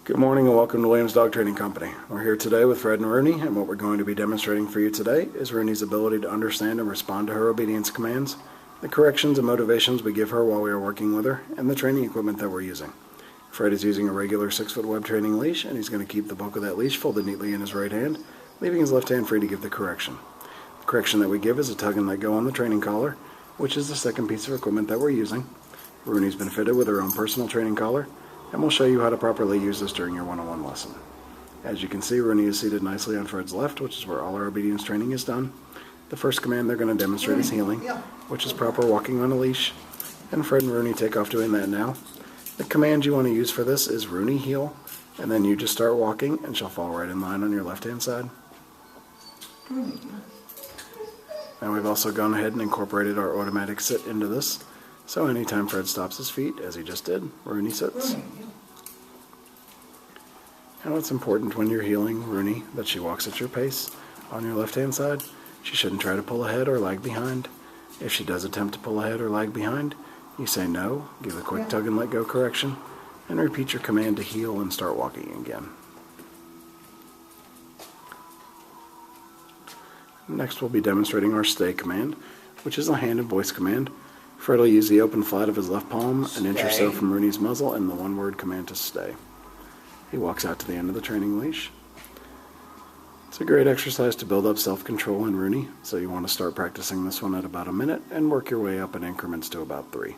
Good morning and welcome to Williams Dog Training Company. We're here today with Fred and Rooney, and what we're going to be demonstrating for you today is Rooney's ability to understand and respond to her obedience commands, the corrections and motivations we give her while we are working with her, and the training equipment that we're using. Fred is using a regular 6-foot web training leash, and he's going to keep the bulk of that leash folded neatly in his right hand, leaving his left hand free to give the correction. The correction that we give is a tug and let go on the training collar, which is the second piece of equipment that we're using. Rooney's been fitted with her own personal training collar, and we'll show you how to properly use this during your one-on-one lesson. As you can see, Rooney is seated nicely on Fred's left, which is where all our obedience training is done. The first command they're going to demonstrate is heeling, which is proper walking on a leash, and Fred and Rooney take off doing that now. The command you want to use for this is Rooney heel, and then you just start walking and she'll fall right in line on your left-hand side. Now we've also gone ahead and incorporated our automatic sit into this. So anytime Fred stops his feet, as he just did, Rooney sits. Now it's important when you're heeling Rooney that she walks at your pace on your left-hand side. She shouldn't try to pull ahead or lag behind. If she does attempt to pull ahead or lag behind, you say no, give a quick tug and let go correction, and repeat your command to heel and start walking again. Next we'll be demonstrating our stay command, which is a hand and voice command. Fred will use the open flat of his left palm, an inch or so from Rooney's muzzle, and the one-word command to stay. He walks out to the end of the training leash. It's a great exercise to build up self-control in Rooney, so you want to start practicing this one at about a minute and work your way up in increments to about 3.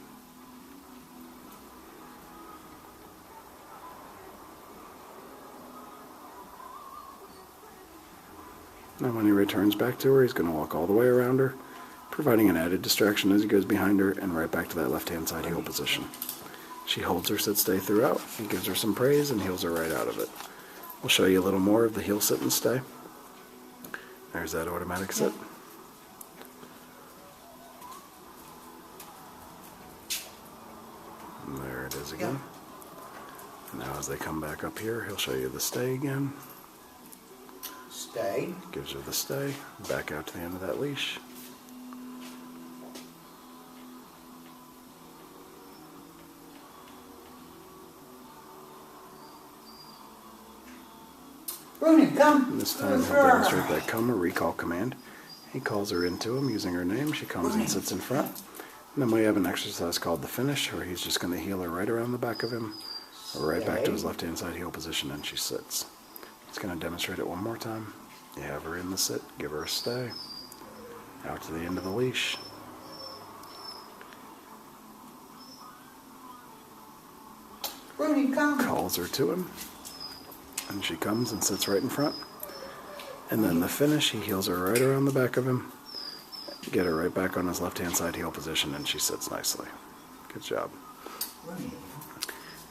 Now when he returns back to her, he's going to walk all the way around her, providing an added distraction as he goes behind her and right back to that left-hand side heel position. She holds her sit-stay throughout and gives her some praise and heels her right out of it. We'll show you a little more of the heel sit and stay. There's that automatic sit. And there it is again. Now as they come back up here, he'll show you the stay again. Stay. Gives her the stay. Back out to the end of that leash. Rooney, come. And this time he'll demonstrate that come or recall command. He calls her into him using her name. She comes and sits in front. And then we have an exercise called the finish, where he's just going to heel her right around the back of him, or right back to his left-hand side heel position, and she sits. He's going to demonstrate it one more time. You have her in the sit, give her a stay, out to the end of the leash. Rooney, come. Calls her to him, and she comes and sits right in front. And then the finish, he heels her right around the back of him, get her right back on his left-hand side heel position, and she sits nicely. Good job.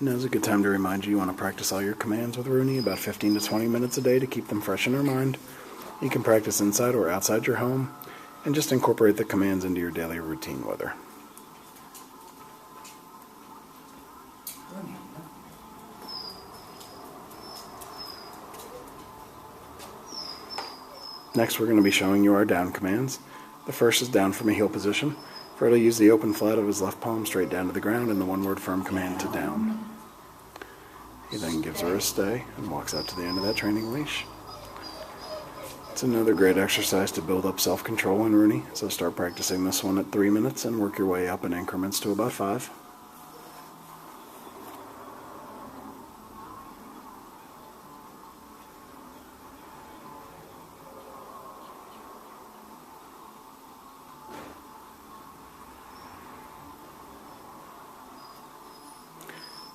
Now's a good time to remind you want to practice all your commands with Rooney about 15 to 20 minutes a day to keep them fresh in her mind. You can practice inside or outside your home, and just incorporate the commands into your daily routine with her. Next, we're going to be showing you our down commands. The first is down from a heel position. Fred will use the open flat of his left palm straight down to the ground and the one-word firm command to down. He then gives her a stay and walks out to the end of that training leash. It's another great exercise to build up self-control in Rooney, so start practicing this one at 3 minutes and work your way up in increments to about 5.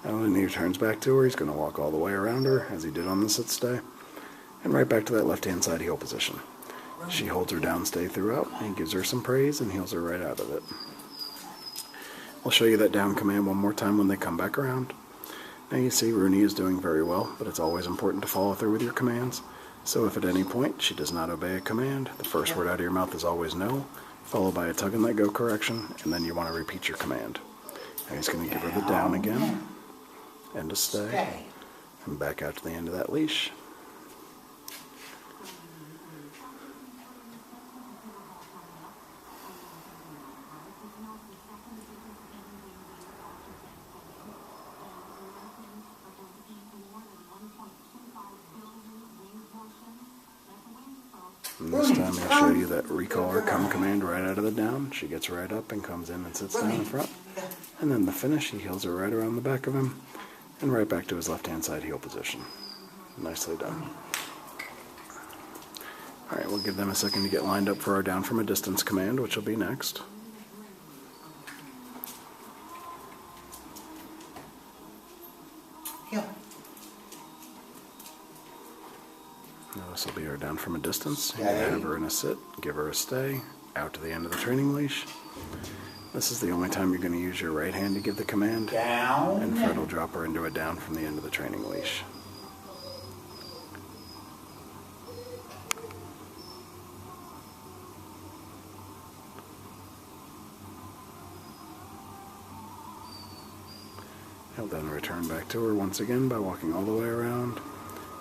Now when he returns back to her, he's going to walk all the way around her, as he did on the sit stay, and right back to that left-hand side heel position. She holds her down stay throughout, and gives her some praise and heels her right out of it. We'll show you that down command one more time when they come back around. Now you see Rooney is doing very well, but it's always important to follow through with your commands. So if at any point she does not obey a command, the first word out of your mouth is always no, followed by a tug and let go correction, and then you want to repeat your command. Now he's going to give her the down again, and a stay, and back out to the end of that leash. And this time he'll show you that recall or come command right out of the down. She gets right up and comes in and sits down in front. And then the finish, he heels her right around the back of him and right back to his left-hand side heel position. Nicely done. All right, we'll give them a second to get lined up for our down from a distance command, which will be next. Heel. Now this will be our down from a distance. You're going to have her in a sit, give her a stay, out to the end of the training leash. This is the only time you're going to use your right hand to give the command. Down. And Fred will drop her into a down from the end of the training leash. He'll then return back to her once again by walking all the way around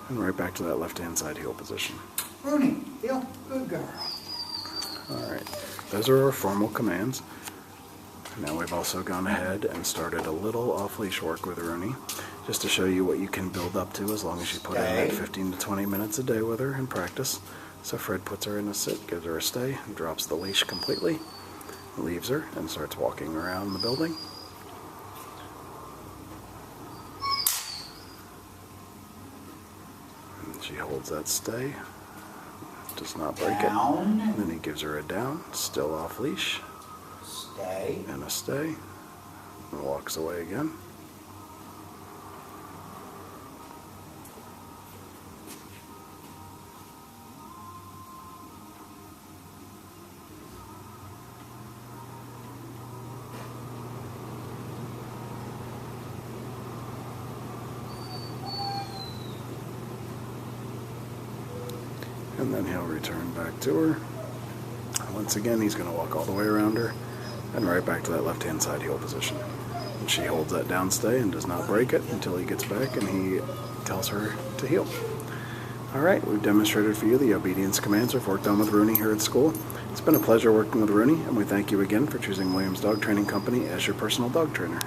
and right back to that left-hand side heel position. Rooney, heel, good girl. Alright, those are our formal commands. Now we've also gone ahead and started a little off-leash work with Rooney, just to show you what you can build up to as long as you put in that 15 to 20 minutes a day with her in practice. So Fred puts her in a sit, gives her a stay, drops the leash completely, leaves her, and starts walking around the building. She holds that stay, does not break it. And then he gives her a down, still off leash. Stay. And a stay. And walks away again. And then he'll return back to her. Once again, he's going to walk all the way around her and right back to that left-hand side heel position. And she holds that down stay and does not break it until he gets back and he tells her to heel. Alright, we've demonstrated for you the obedience commands we've worked on with Rooney here at school. It's been a pleasure working with Rooney, and we thank you again for choosing Williams Dog Training Company as your personal dog trainer.